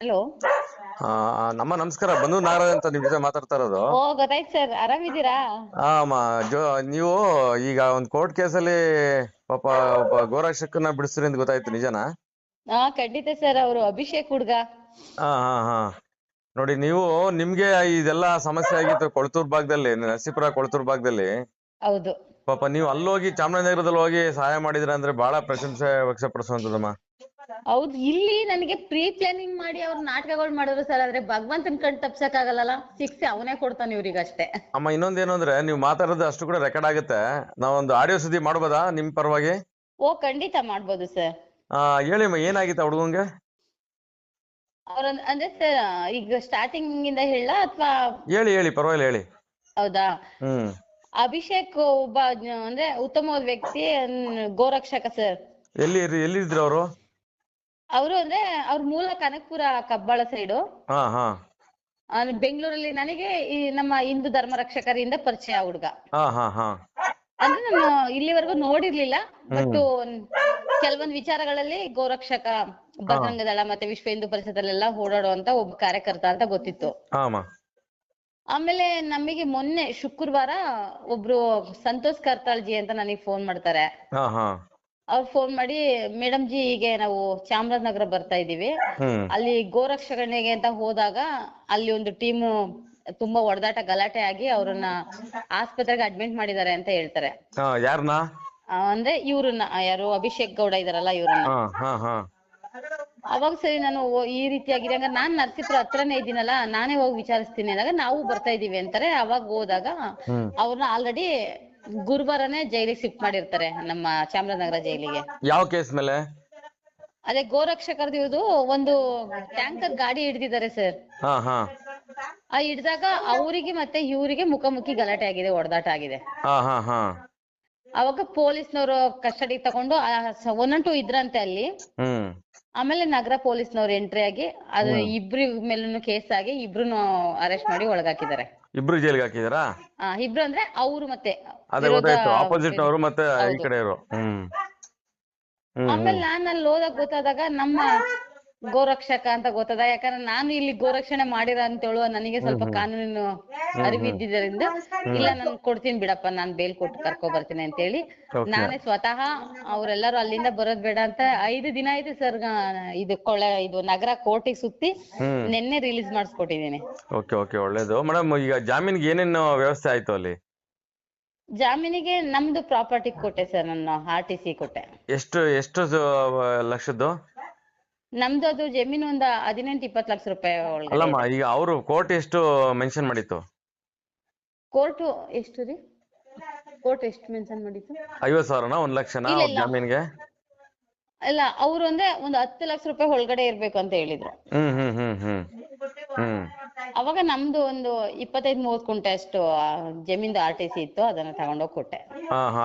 Hello. ನಮ್ಮ ನಮಸ್ಕಾರ. ಬಂದು ನಾಗರಾಜ್ ಅಂತ ನಿಮ್ ಜೊತೆ ಮಾತಾಡ್ತಾ ಇರೋದು. ಓ ಗೊತ್ತಾಯ್ತು ಸರ್, ಆರಾಮಿದ್ದೀರಾ? ಆ ಮ ಜೋ ನೀವು ಈಗ ಒಂದ್ ಕೋರ್ಟ್ ಕೇಸಲ್ಲಿ ಪಾಪ ಒಬ್ಬ ಗೋರಕ್ಷಕನ್ನ ಬಿಡಿಸ್ರಿ ಅಂತ ಗೊತ್ತಾಯ್ತು, ನಿಜನಾ? ಹಾ ಖಂಡಿತ ಸರ್, ಅವರು ಅಭಿಷೇಕ್ ಹುಡ್ಗ. ಹಾ ಹಾ ಹಾ ನೋಡಿ, ನಿಮ್ಗೆ ಇದೆಲ್ಲ ಸಮಸ್ಯೆ ಆಗಿತ್ತು ಕೊಳತೂರ್ ಭಾಗದಲ್ಲಿ, ನರಸೀಪುರ ಕೊಳತೂರ್ ಭಾಗದಲ್ಲಿ. ಹೌದು. ಪಾಪ ನೀವು ಅಲ್ಲೋಗಿ ಚಾಮರಾಜನಗರದಲ್ಲಿ ಹೋಗಿ ಸಹಾಯ ಮಾಡಿದ್ರ ಅಂದ್ರೆ ಬಹಳ ಪ್ರಶಂಸೆ ವ್ಯಕ್ತಪಡಿಸುವಂತದಮ್ಮ. ಹೌದು, ಇಲ್ಲಿ ನನಗೆ ಪ್ರೀ ಪ್ಲಾನಿಂಗ್ ಮಾಡಿ ಅವ್ರ ನಾಟಕಗಳು ಮಾಡಿದ್ರು ಸರ್. ಆದ್ರೆ ಭಗವಂತನ ಕಣ್ ತಪ್ಸಕ್ ಆಗಲ್ಲ, ಶಿಕ್ಷೆ ಅವನೇ ಕೊಡ್ತಾನೆ ಇವ್ರಿಗಷ್ಟೇ. ಅಮ್ಮ, ಇನ್ನೊಂದೇನು ಅಂದ್ರೆ ನೀವು ಮಾತಾಡೋದು ಅಷ್ಟು ಕೂಡ ರೆಕಾರ್ಡ್ ಆಗುತ್ತೆ. ನಾವೊಂದು ಆಡಿಯೋ ಸುದ್ದಿ ಮಾಡ್ಬೋದಾ ನಿಮ್ ಪರವಾಗಿ? ಓ ಖಂಡಿತ ಮಾಡ್ಬೋದು ಸರ್. ಹೇಳಿಮ್ಮ, ಏನಾಗಿತ್ತ ಹುಡುಗಂಗೆ? ಅವ್ರ ಅಂದ್ರೆ ಸರ್, ಈಗ ಸ್ಟಾರ್ಟಿಂಗ್ ಇಂದ ಹೇಳ ಅಥವಾ? ಹೇಳಿ ಹೇಳಿ, ಪರವಾಗಿಲ್ಲ ಹೇಳಿ. ಹೌದಾ. ಹ್ಮ್. ಅಭಿಷೇಕ್ ಒಬ್ಬ ಅಂದ್ರೆ ಉತ್ತಮವಾದ ವ್ಯಕ್ತಿ, ಗೋರಕ್ಷಕ ಸರ್. ಎಲ್ಲಿದ್ರು ಅವರು? ಅವರು ಅಂದ್ರೆ ಅವ್ರ ಮೂಲ ಕನಕಪುರ, ಕಬ್ಬಾಳ ಸೈಡು. ಹಾ ಹಾ. ಬೆಂಗಳೂರಲ್ಲಿ ನನಗೆ ಈ ನಮ್ಮ ಹಿಂದೂ ಧರ್ಮ ರಕ್ಷಕರಿಂದ ಪರಿಚಯ ಹುಡುಗ. ಹಾ ಹಾ ಹಾ. ಅಂದ್ರೆ ನಾನು ಇಲ್ಲಿವರೆಗೂ ನೋಡಿರ್ಲಿಲ್ಲ, ಬಟ್ ಕೆಲವೊಂದ್ ವಿಚಾರಗಳಲ್ಲಿ ಗೋರಕ್ಷಕ, ಬಜರಂಗ ದಳ ಮತ್ತೆ ವಿಶ್ವ ಹಿಂದೂ ಪರಿಷತ್ತಲ್ಲೆಲ್ಲ ಓಡಾಡುವಂತ ಒಬ್ಬ ಕಾರ್ಯಕರ್ತ ಅಂತ ಗೊತ್ತಿತ್ತು. ಆಮೇಲೆ ನಮಗೆ ಮೊನ್ನೆ ಶುಕ್ರವಾರ ಒಬ್ರು ಸಂತೋಷ್ ಕರ್ತಾಳ್ಜಿ ಅಂತ ನನಗೆ ಫೋನ್ ಮಾಡ್ತಾರೆ. ಅವ್ರು ಫೋನ್ ಮಾಡಿ, ಮೇಡಮ್ ಜಿ ಹೀಗೆ ನಾವು ಚಾಮರಾಜನಗರ ಬರ್ತಾ ಇದೀವಿ, ಅಲ್ಲಿ ಗೋರಕ್ಷಕನಿಗೆ ಅಂತ ಹೋದಾಗ ಅಲ್ಲಿ ಒಂದು ಟೀಮು ತುಂಬಾ ಹೊಡೆದಾಟ ಗಲಾಟೆ ಆಗಿ ಅವ್ರನ್ನ ಆಸ್ಪತ್ರೆಗೆ ಅಡ್ಮಿಟ್ ಮಾಡಿದ್ದಾರೆ ಅಂತ ಹೇಳ್ತಾರೆ. ಯಾರನ್ನ? ಅಂದ್ರೆ ಇವ್ರನ್ನ, ಯಾರು ಅಭಿಷೇಕ್ ಗೌಡ ಇದಾರಲ್ಲ ಇವ್ರನ್ನ. ಅವಾಗ ಸರಿ, ನಾನು ಈ ರೀತಿಯಾಗಿದೆ, ಹಂಗ ನಾನ್ ನರಸೀಪುರ ಹತ್ರನೇ ಇದ್ದೀನಲ್ಲ, ನಾನೇ ಹೋಗಿ ವಿಚಾರಿಸ್ತೀನಿ ಅಂದಾಗ ನಾವು ಬರ್ತಾ ಇದೀವಿ ಅಂತಾರೆ. ಅವಾಗ ಹೋದಾಗ ಅವ್ರನ್ನ ಆಲ್ರೆಡಿ ಗುರುವಾರನೇ ಜೈಲಿಗೆ ಶಿಫ್ಟ್ ಮಾಡಿರ್ತಾರೆ, ನಮ್ಮ ಚಾಮರಾಜನಗರ ಜೈಲಿಗೆ. ಯಾವ ಕೇಸ್ ಮೇಲೆ? ಅದೇ ಗೋರಕ್ಷಕರದು ಇವ್ರದು ಒಂದು ಟ್ಯಾಂಕರ್ ಗಾಡಿ ಹಿಡ್ದಿದ್ದಾರೆ ಸರ್. ಆ ಹಿಡ್ದಾಗ ಅವರಿಗೆ ಮತ್ತೆ ಇವರಿಗೆ ಮುಖಾಮುಖಿ ಗಲಾಟೆ ಆಗಿದೆ, ಹೊಡೆದಾಟ ಆಗಿದೆ. ಅವಾಗ ಪೊಲೀಸ್ನವರು ಕಸ್ಟಡಿ ತಗೊಂಡು 112 ಇದ್ರಂತೆ ಅಲ್ಲಿ. ಆಮೇಲೆ ನಗರ ಪೊಲೀಸ್ನವ್ರು ಎಂಟ್ರಿ ಆಗಿ ಅದು ಇಬ್ರು ಮೇಲೂ ಕೇಸ್ ಆಗಿ ಇಬ್ರು ಅರೆಸ್ಟ್ ಮಾಡಿ ಒಳಗಾಕಿದ್ದಾರೆ. ಇಬ್ರು ಜೈಲಿಗೆ ಹಾಕಿದಾರಾ? ಇಬ್ರು ಅಂದ್ರೆ ಅವ್ರು ಮತ್ತೆ ಆಪೋಸಿಟ್ ಅವರು ಮತ್ತೆ ಈ ಕಡೆ ಇವರು. ಆಮೇಲೆ ನಾನು ಅಲ್ಲಿ ಹೋದಾಗ ಗೊತ್ತಾದಾಗ ನಮ್ಮ ಗೋರಕ್ಷಕ ಅಂತ ಗೊತ್ತದ, ಯಾಕಂದ್ರೆ ನಾನು ಇಲ್ಲಿ ಗೋರಕ್ಷಣೆ ಮಾಡಿರೋ ಅಂತೇಳುವ ನನಗೆ ಸ್ವಲ್ಪ ಕಾನೂನಿನ ಅರಿವಿದ್ದರಿಂದ, ಇಲ್ಲ ನಾನು ಕೊಡ್ತೀನಿ ಬಿಡಪ್ಪ, ನಾನ್ ಬೇಲ್ ಕೊಟ್ಟು ಕರ್ಕೊ ಬರ್ತೀನಿ ಅಂತ ಹೇಳಿ ನಾನೇ ಸ್ವತಃ ಅವ್ರೆಲ್ಲಾರು ಅಲ್ಲಿಂದ ಬರೋದ್ ಬೇಡ ಅಂತ 5 ದಿನ ಆಯ್ತು ಸರ್. ಇದು ನಗರ ಕೋರ್ಟಿಗೆ ಸುತ್ತಿ ನಿನ್ನೆ ರಿಲೀಸ್ ಮಾಡಿಸ್ಕೊಟ್ಟಿದ್ದೀನಿ. ಓಕೆ ಓಕೆ, ಒಳ್ಳೇದು ಮೇಡಮ್. ಈಗ ಜಾಮೀನ್ಗೆ ಏನೇನು ವ್ಯವಸ್ಥೆ ಆಯ್ತು ಅಲ್ಲಿ? ಜಾಮೀನಿಗೆ ನಮ್ದು ಪ್ರಾಪರ್ಟಿ ಕೊಟ್ಟೆ ಸರ್, ನಾನು RTC ಕೊಟ್ಟೆ. ಎಷ್ಟು ಲಕ್ಷದ್ದು? ನಮ್ದು ಅದು ಜಮೀನು ಒಂದು 18-20 ಲಕ್ಷ ರೂಪಾಯಿ ಒಳಗಡೆ. ಅಲ್ಲಮ್ಮ, ಈಗ ಅವರು ಕೋರ್ಟ್ ಎಷ್ಟು ಮೆನ್ಷನ್ ಮಾಡಿತ್ತು? ಕೋರ್ಟ್ ಎಷ್ಟು ರೀ? ಕೋರ್ಟ್ ಎಷ್ಟು ಮೆನ್ಷನ್ ಮಾಡಿತ್ತು? 50,000ನಾ 1 ಲಕ್ಷನಾ ಜಾಮೀನ್ಗೆ? ಇಲ್ಲ, ಅವ್ರು ಅಂದ್ರೆ ಒಂದು 10 ಲಕ್ಷ ರೂಪಾಯಿ ಒಳಗಡೆ ಇರ್ಬೇಕು ಅಂತ ಹೇಳಿದ್ರು. ಅವಾಗ ನಮ್ದು ಒಂದು 25-30 ಕುಂಟೆ ಅಷ್ಟು ಜಮೀನ್ದು RTC ಇತ್ತು, ಅದನ್ನ ತಗೊಂಡೋಗಿ ಕೊಟ್ಟೆ.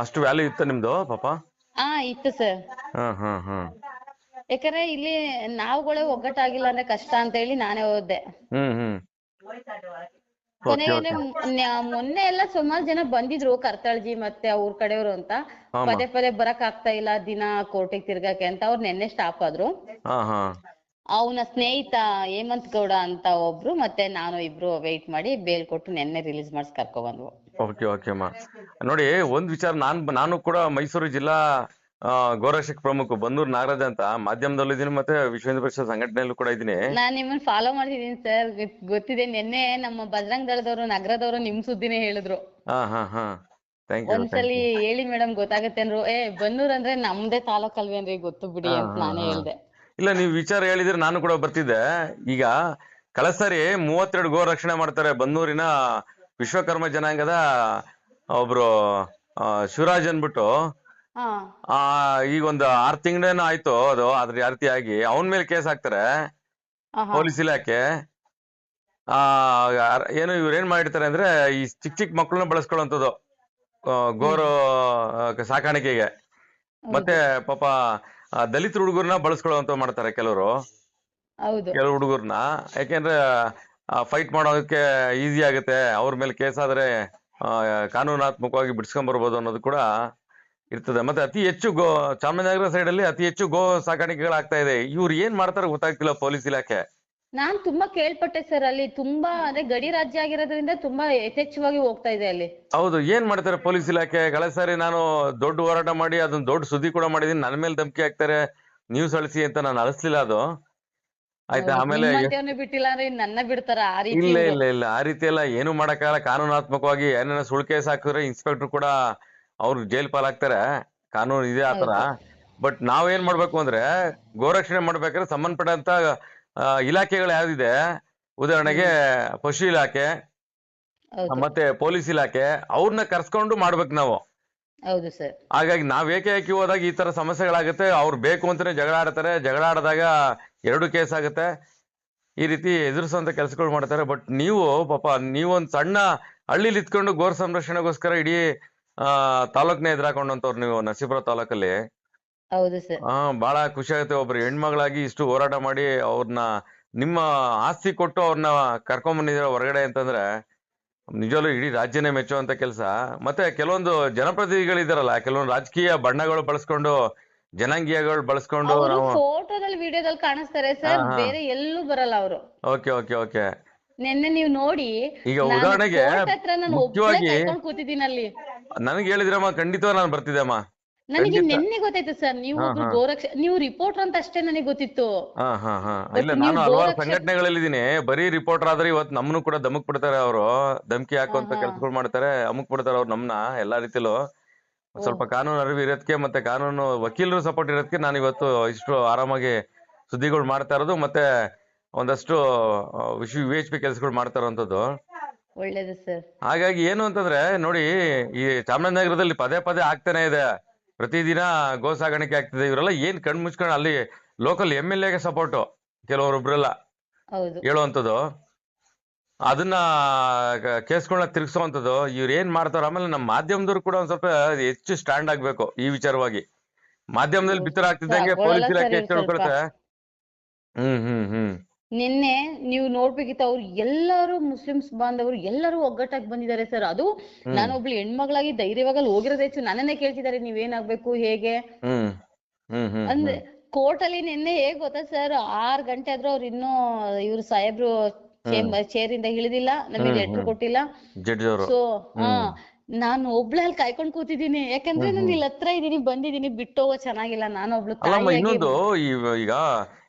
ಅಷ್ಟು ವ್ಯಾಲ್ಯೂ ಇತ್ತು ನಿಮ್ದು ಪಾಪ? ಇತ್ತು ಸರ್. ಯಾಕಂದ್ರೆ ಇಲ್ಲಿ ನಾವುಗಳೇ ಒಗ್ಗಟ್ಟಾಗಿಲ್ಲ ಅಂದ್ರೆ ಕಷ್ಟ ಅಂತ ಹೇಳಿ ನಾನೇ ಹೋದೆ. ಕೊನೆಗೆ ಮೊನ್ನೆ ಎಲ್ಲ ಸುಮಾರು ಜನ ಬಂದಿದ್ರು, ಕರ್ತಾಳ್ಜಿ ಮತ್ತೆ ಅವ್ರ ಕಡೆಯವರು ಅಂತ. ಪದೇ ಪದೇ ಬರಕ್ ಆಗ್ತಾ ಇಲ್ಲ ದಿನ ಕೋರ್ಟಿಗೆ ತಿರ್ಗಾಕೆ ಅಂತ ಅವ್ರು ನಿನ್ನೆ ಸ್ಟಾಪ್ ಆದ್ರು. ಅವನ ಸ್ನೇಹಿತ ಹೇಮಂತ್ ಗೌಡ ಅಂತ ಒಬ್ರು ಮತ್ತೆ ನಾನು ಇಬ್ರು ವೇಟ್ ಮಾಡಿ ಬೇಲ್ ಕೊಟ್ಟು ನಿನ್ನೆ ರಿಲೀಸ್ ಮಾಡಿಸಿ ಕರ್ಕೊ ಬಂದ್ವು. ಓಕೆ ಓಕೆ ಅಮ್ಮ. ನೋಡಿ, ಒಂದ್ ವಿಚಾರ, ನಾನು ಕೂಡ ಮೈಸೂರು ಜಿಲ್ಲಾ ಗೋರಕ್ಷಕ ಪ್ರಮುಖ ಬನ್ನೂರು ನಾಗರಾಜ್ ಅಂತ ಮಾಧ್ಯಮದಲ್ಲೂ ಇದೀನಿ, ಮತ್ತೆ ವಿಶ್ವ ಹಿಂದೂ ಪರಿಷತ್ ಸಂಘಟನೆಯಲ್ಲೂ ಕೂಡ ಇದೀನಿ. ನಾನ್ ನಿಮ್ಮನ್ನ ಫಾಲೋ ಮಾಡ್ತಿದೀನಿ ಸರ್, ಗೊತ್ತಿದೆ. ನಿನ್ನೆ ನಮ್ಮ ಬಜರಂಗ ದಳದವರು, ನಗರದವರು ನಿಮ್ ಸುದ್ದಿನೇ ಹೇಳಿದ್ರು. ಒಂದ್ಸಲಿ ಹೇಳಿ ಮೇಡಮ್ ಗೊತ್ತಾಗತ್ತೆ ಅಂದ್ರು. ಬನ್ನೂರ್ ಅಂದ್ರೆ ನಮ್ದೇ ತಾಲೂಕ್ ಅಲ್ವೇನ್ರಿ, ಗೊತ್ತು ಬಿಡಿ ಅಂತ ನಾನೇ ಹೇಳ್ದೆ. ಇಲ್ಲ, ನೀವು ವಿಚಾರ ಹೇಳಿದ್ರೆ ನಾನು ಕೂಡ ಬರ್ತಿದ್ದೆ. ಈಗ ಕಳೆದ ಸಾರಿ 32 ಗೋ ರಕ್ಷಣೆ ಮಾಡ್ತಾರೆ ಬನ್ನೂರಿನ ವಿಶ್ವಕರ್ಮ ಜನಾಂಗದ ಒಬ್ರು ಶಿವರಾಜ್ ಅನ್ಬಿಟ್ಟು. ಈಗ ಒಂದು 6 ತಿಂಗಳೇನೋ ಆಯ್ತು ಅದು, ಅದ್ರ ರೀತಿಯಾಗಿ ಅವನ ಮೇಲೆ ಕೇಸ್ ಹಾಕ್ತಾರೆ ಪೊಲೀಸ್ ಇಲಾಖೆ. ಏನು ಇವ್ರೇನ್ ಮಾಡಿರ್ತಾರೆ ಅಂದ್ರೆ, ಈ ಚಿಕ್ಕ ಮಕ್ಕಳನ್ನ ಬಳಸ್ಕೊಳ್ಳುವಂಥದ್ದು ಗೋರು ಸಾಕಾಣಿಕೆಗೆ. ಮತ್ತೆ ಪಾಪ ದಲಿತ ಹುಡುಗರ್ನ ಬಳಸ್ಕೊಳ್ಳುವಂತ ಮಾಡ್ತಾರೆ ಕೆಲವರು ಹುಡುಗರ್ನ. ಯಾಕೆಂದ್ರೆ ಫೈಟ್ ಮಾಡೋದಕ್ಕೆ ಈಸಿ ಆಗುತ್ತೆ, ಅವ್ರ ಮೇಲೆ ಕೇಸ್ ಆದ್ರೆ ಕಾನೂನಾತ್ಮಕವಾಗಿ ಬಿಡ್ಸ್ಕೊಂಡ್ ಬರ್ಬೋದು ಅನ್ನೋದು ಕೂಡ ಇರ್ತದೆ. ಮತ್ತೆ ಅತಿ ಹೆಚ್ಚು ಚಾಮರಾಜನಗರ ಸೈಡ್ ಅಲ್ಲಿ ಅತಿ ಹೆಚ್ಚು ಗೋ ಸಾಕಾಣಿಕೆಗಳಾಗ್ತಾ ಇದೆ. ಇವ್ರು ಏನ್ ಮಾಡ್ತಾರೆ ಗೊತ್ತಾಗ್ತಿಲ್ಲ ಪೊಲೀಸ್ ಇಲಾಖೆ. ನಾನ್ ತುಂಬಾ ಕೇಳ್ಪಟ್ಟೆ ಸರ್, ಅಲ್ಲಿ ತುಂಬಾ ಅಂದ್ರೆ ಗಡಿ ರಾಜ್ಯ ಆಗಿರೋದ್ರಿಂದ ತುಂಬಾ ಯಥೇಚ್ಛವಾಗಿ ಹೋಗ್ತಾ ಇದೆ ಅಲ್ಲಿ. ಹೌದು, ಏನ್ ಮಾಡ್ತಾರೆ ಪೊಲೀಸ್ ಇಲಾಖೆ? ಕಳೆದ ಸಾರಿ ನಾನು ದೊಡ್ಡ ಹೋರಾಟ ಮಾಡಿ ಅದನ್ನ ದೊಡ್ಡ ಸುದ್ದಿ ಕೂಡ ಮಾಡಿದೀನಿ. ನನ್ನ ಮೇಲೆ ಧಮಕಿ ಹಾಕ್ತಾರೆ, ನ್ಯೂಸ್ ಅಳಿಸಿ ಅಂತ. ನಾನು ಅಳಿಸ್ಲಿಲ್ಲ ಅದು, ಆಯ್ತಾ. ಹೌದು, ಆಮೇಲೆ ನಿಮ್ಮಂತವ್ರನ್ನ ಬಿಟ್ಟಿಲ್ಲ ಅಂದ್ರೆ ಇನ್ ನನ್ನ ಬಿಡ್ತಾರ ಆ ರೀತಿ ಇಲ್ಲ ಇವ್ರು. ಇಲ್ಲ ಇಲ್ಲ, ಆ ರೀತಿ ಎಲ್ಲ ಏನು ಮಾಡಕ್ಕಾಗಲ್ಲ. ಕಾನೂನಾತ್ಮಕವಾಗಿ ಏನೇನೋ ಸುಳ್ಳು ಕೇಸ್ ಹಾಕಿದ್ರೆ ಇನ್ಸ್ಪೆಕ್ಟರ್ ಕೂಡ ಅವ್ರು ಜೈಲ್ ಪಾಲಾಗ್ತಾರೆ. ಕಾನೂನು ಇದೆ ಆತರ. ಹೌದು. ಬಟ್ ನಾವೇನ್ ಮಾಡ್ಬೇಕು ಅಂದ್ರೆ, ಗೋರಕ್ಷಣೆ ಮಾಡ್ಬೇಕಾದ್ರೆ ಸಂಬಂಧಪಟ್ಟಂತ ಇಲಾಖೆಗಳು ಯಾವ್ದಿದೆ, ಉದಾಹರಣೆಗೆ ಪಶು ಇಲಾಖೆ ಹೌದು. ಮತ್ತೆ ಪೊಲೀಸ್ ಇಲಾಖೆ, ಅವ್ರನ್ನ ಕರ್ಸ್ಕೊಂಡು ಮಾಡ್ಬೇಕು ನಾವು. ಹೌದು ಸರ್. ಹಾಗಾಗಿ ನಾವ್ ಏಕಾಏಕಿ ಹೋದಾಗ ಈ ತರ ಸಮಸ್ಯೆಗಳಾಗುತ್ತೆ. ಅವ್ರು ಬೇಕು ಅಂತಾನೆ ಜಗಳ ಆಡ್ತಾರೆ, ಜಗಳ ಆಡಿದಾಗ 2 ಕೇಸ್ ಆಗುತ್ತೆ. ಈ ರೀತಿ ಎದುರಿಸುವಂತ ಕೆಲಸಗಳು ಮಾಡ್ತಾರೆ. ಬಟ್ ನೀವು ಪಾಪ ನೀವೊಂದ್ ಸಣ್ಣ ಹಳ್ಳಿಲಿ ಇತ್ಕೊಂಡು ಗೋರ್ ಸಂರಕ್ಷಣೆಗೋಸ್ಕರ ಇಡೀ ತಾಲೂಕ್ನ ಎದುರಾಕೊಂಡಂತವ್ರು ನೀವು, ನರಸೀಪುರ ತಾಲೂಕಲ್ಲಿ. ಹೌದು ಸರ್. ಬಹಳ ಖುಷಿ ಆಗುತ್ತೆ. ಒಬ್ರು ಹೆಣ್ಮಗಳಾಗಿ ಇಷ್ಟು ಹೋರಾಟ ಮಾಡಿ ಅವ್ರನ್ನ ನಿಮ್ಮ ಆಸ್ತಿ ಕೊಟ್ಟು ಅವ್ರನ್ನ ಕರ್ಕೊಂಡ್ ಬಂದಿದ್ದೀರ ಹೊರಗಡೆ ಅಂತಂದ್ರೆ ನಿಜವಲ್ಲೂ ಇಡೀ ರಾಜ್ಯನೇ ಮೆಚ್ಚುವಂತ ಕೆಲಸ. ಮತ್ತೆ ಕೆಲವೊಂದು ಜನಪ್ರತಿನಿಧಿಗಳಿದಾರಲ್ಲ, ಕೆಲವೊಂದು ರಾಜಕೀಯ ಬಣ್ಣಗಳು ಬಳಸ್ಕೊಂಡು, ಜನಾಂಗೀಯಗಳು ಬಳಸ್ಕೊಂಡು ಅವರು ನಾವು. ಫೋಟೋದಲ್ಲಿ ವಿಡಿಯೋದಲ್ಲಿ ಕಾಣಿಸ್ತಾರೆ ಸರ್, ಹಾ. ಬೇರೆ ಎಲ್ಲೂ ಬರಲ್ಲ ಅವರು. Okay okay okay. ನಿನ್ನೆ ನೀವು ನೋಡಿ, ಈಗ ನಾನು ಉದಾಹರಣೆಗೆ ಕೋರ್ಟ್ ಹತ್ರ ನಾನು ಒಬ್ಳೆ ಮುಖ್ಯವಾಗಿ ಕಾಯ್ಕೊಂಡು ಕೂತಿದ್ದೀನಿ ಅಲ್ಲಿ. ನನಗೆ ಹೇಳಿದ್ರಮ್ಮ, ಖಂಡಿತ ನಾನು ಬರ್ತಿದ್ದೆಮ್ಮ, ನನಗೆ ಖಂಡಿತ. ನಿನ್ನೆ ಗೊತ್ತಾಯ್ತು ಸರ್, ನೀವು ಒಬ್ರು ನೀವು ರಿಪೋರ್ಟರ್ ಅಂತ ಅಷ್ಟೇ ನನಗೆ ಗೊತ್ತಿತ್ತು. ಹಾ. But ಇಲ್ಲ, ನೀವು ನಾನು ಹಲವಾರು ಗೋರಕ್ಷಕ. ಸಂಘಟನೆಗಳಲ್ಲಿದ್ದೀನಿ. ಬರೀ ರಿಪೋರ್ಟರ್ ಆದ್ರೆ ಇವತ್ತು ನಮ್ಮನ್ನು ಕೂಡ ಧಮಕ್ ಬಿಡ್ತಾರೆ ಅವರು, ಧಮಕಿ ಹಾಕುವಂತ ಹಾ. ಕೆಲಸಗಳು ಮಾಡ್ತಾರೆ, ಅಮುಕ್ ಬಿಡ್ತಾರೆ ಅವ್ರು ನಮ್ನ ಎಲ್ಲಾ ರೀತಿಲೂ. ಸ್ವಲ್ಪ ಕಾನೂನು ಅರಿವು ಇರೋದಕ್ಕೆ ಮತ್ತೆ ಕಾನೂನು ವಕೀಲರು ಸಪೋರ್ಟ್ ಇರೋದಕ್ಕೆ ನಾನು ಇವತ್ತು ಇಷ್ಟು ಆರಾಮಾಗಿ ಸುದ್ದಿಗಳು ಮಾಡ್ತಾ ಇರೋದು, ಮತ್ತೆ ಒಂದಷ್ಟು VHP ಕೆಲಸಗಳು ಮಾಡ್ತಾ ಇರೋಂಥದ್ದು. ಒಳ್ಳೇದು ಸರ್. ಹಾಗಾಗಿ ಏನು ಅಂತಂದ್ರೆ ನೋಡಿ, ಈ ಚಾಮರಾಜನಗರದಲ್ಲಿ ಪದೇ ಪದೇ ಆಗ್ತಾನೆ ಇದೆ, ಪ್ರತಿದಿನ ಗೋ ಸಾಗಾಣಿಕೆ ಆಗ್ತಿದೆ. ಇವರೆಲ್ಲ ಏನ್ ಕಣ್ ಮುಚ್ಕೊಂಡು ಅಲ್ಲಿ ಲೋಕಲ್ MLA ಸಪೋರ್ಟು ಕೆಲವರೊಬ್ರೆಲ್ಲ ಹೌದು. ಹೇಳುವಂಥದ್ದು, ಅದನ್ನ ಕೇಸ್ಗಳನ್ನ ತಿರ್ಗಿಸುವಂಥದ್ದು. ಇವ್ರು ಏನ್ ಮಾಡ್ತಾರ. ಆಮೇಲೆ ನಮ್ಮ ಮಾಧ್ಯಮದವ್ರು ಕೂಡ ಒಂದ್ ಸ್ವಲ್ಪ ಹೆಚ್ಚು ಸ್ಟ್ಯಾಂಡ್ ಆಗ್ಬೇಕು ಈ ವಿಚಾರವಾಗಿ. ಮಾಧ್ಯಮದಲ್ಲಿ ಬಿತ್ತರ ಆಗ್ತಿದ್ದಂಗೆ ಪೊಲೀಸ್ ಇಲಾಖೆ ಹೆಚ್ಚು ಹೇಳ್ಕೊಳುತ್ತೆ. ಹ್ಮ್. ನಿನ್ನೆ ನೀವು ನೋಡ್ಬೇಕಿತ್ತು, ಅವ್ರು ಎಲ್ಲರೂ ಮುಸ್ಲಿಮ್ಸ್ ಬಾಂಧವರು ಎಲ್ಲರೂ ಒಗ್ಗಟ್ಟಾಗಿ ಬಂದಿದ್ದಾರೆ ಸರ್. ಅದು ನಾನೊಬ್ಳು ಹೆಣ್ಮಗಳಾಗಿ ಧೈರ್ಯವಾಗಿ ಅಲ್ಲಿ ಹೋಗಿರೋದು ಹೆಚ್ಚು. ನನ್ನನ್ನೇ ಕೇಳ್ತಿದ್ದಾರೆ ನೀವೇನಾಗ್ಬೇಕು ಹೇಗೆ ಅಂದ್ರೆ. ಕೋರ್ಟ್ ಅಲ್ಲಿ ನಿನ್ನೆ ಹೇಗ್ ಗೊತ್ತಾ ಸರ್, 6 ಗಂಟೆ ಆದ್ರೂ ಅವ್ರು ಇನ್ನೂ ಇವ್ರು ಸಾಹೇಬ್ರು ಚೇರ್ ಇಂದ ಇಳಿದಿಲ್ಲ, ನಮಗೆ ಲೆಟರ್ ಕೊಟ್ಟಿಲ್ಲ. ಸೊ ನಾನು ಒಬ್ಳೆ ಅಲ್ಲಿ ಕಾಯ್ಕೊಂಡ್ ಕೂತಿದ್ದೀನಿ, ಯಾಕಂದ್ರೆ ನಾನು ಇಲ್ಲಿ ಹತ್ರ ಇದೀನಿ, ಬಂದಿದೀನಿ, ಬಿಟ್ಟೋಗೋ ಚೆನ್ನಾಗಿಲ್ಲ. ನಾನೊಬ್ಳು ಅಲ್ಲಮ್ಮ, ತಾಯಿಯಾಗಿ. ಇನ್ನೊಂದು ಈಗ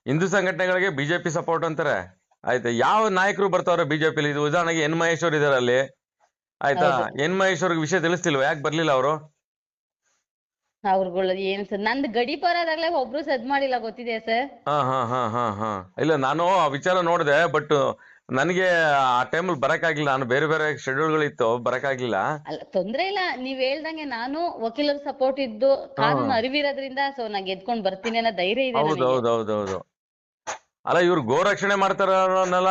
ಹಿಂದೂ ಸಂಘಟನೆಗಳಿಗೆ ಬಿಜೆಪಿ ಸಪೋರ್ಟ್ ಅಂತಾರೆ, ಆಯ್ತಾ. ಯಾವ ನಾಯಕರು ಬರ್ತಾವ್ರೆ ಬಿಜೆಪಿಲಿ? ಇದು ಉದಾಹರಣೆಗೆ ಎನ್ ಮಹೇಶ್ವರ್ ಇದಾರೆ ಅಲ್ಲಿ, ಆಯ್ತಾ. ಎನ್ ಮಹೇಶ್ವರ್ಗೆ ವಿಷಯ ತಿಳಿಸ್ತಿಲ್ವ? ಯಾಕೆ ಬರ್ಲಿಲ್ಲ ಅವರು? ಅವ್ರುಗಳು ಏನ್ ಸರ್, ನಂದು ಗಡೀಪಾರ ಆದಾಗ್ಲೇ ಒಬ್ರು ಸದ್ ಮಾಡಿಲ್ಲ, ಗೊತ್ತಿದೆ ಸರ್. ಹಾ. ಇಲ್ಲ, ನಾನು ಆ ವಿಚಾರ ನೋಡಿದೆ, ಬಟ್ ನನಗೆ ಆ ಟೈಮಲ್ಲಿ ಬರಕಾಗ್ಲಿಲ್ಲ. ನಾನು ಬೇರೆ ಬೇರೆ ಶೆಡ್ಯೂಲ್ಗಳಿತ್ತು, ಬರಕಾಗ್ಲಿಲ್ಲ. ಅಲ್ಲ, ತೊಂದ್ರೆ ಇಲ್ಲ, ನೀವ್ ಹೇಳ್ದಂಗೆ ನಾನು ವಕೀಲರ ಸಪೋರ್ಟ್ ಇದ್ದು ಕಾನೂನು ಅರಿವಿರೋದ್ರಿಂದ ಸೊ ನಾ ಗೆದ್ಕೊಂಡ್ ಬರ್ತೀನಿ ಅನ್ನೋ ಧೈರ್ಯ ಇದೆ ನನಗೆ. ಹೌದು. ಅಲ್ಲ, ಇವ್ರು ಗೋರಕ್ಷಣೆ ಮಾಡ್ತಾರನ್ನೆಲ್ಲ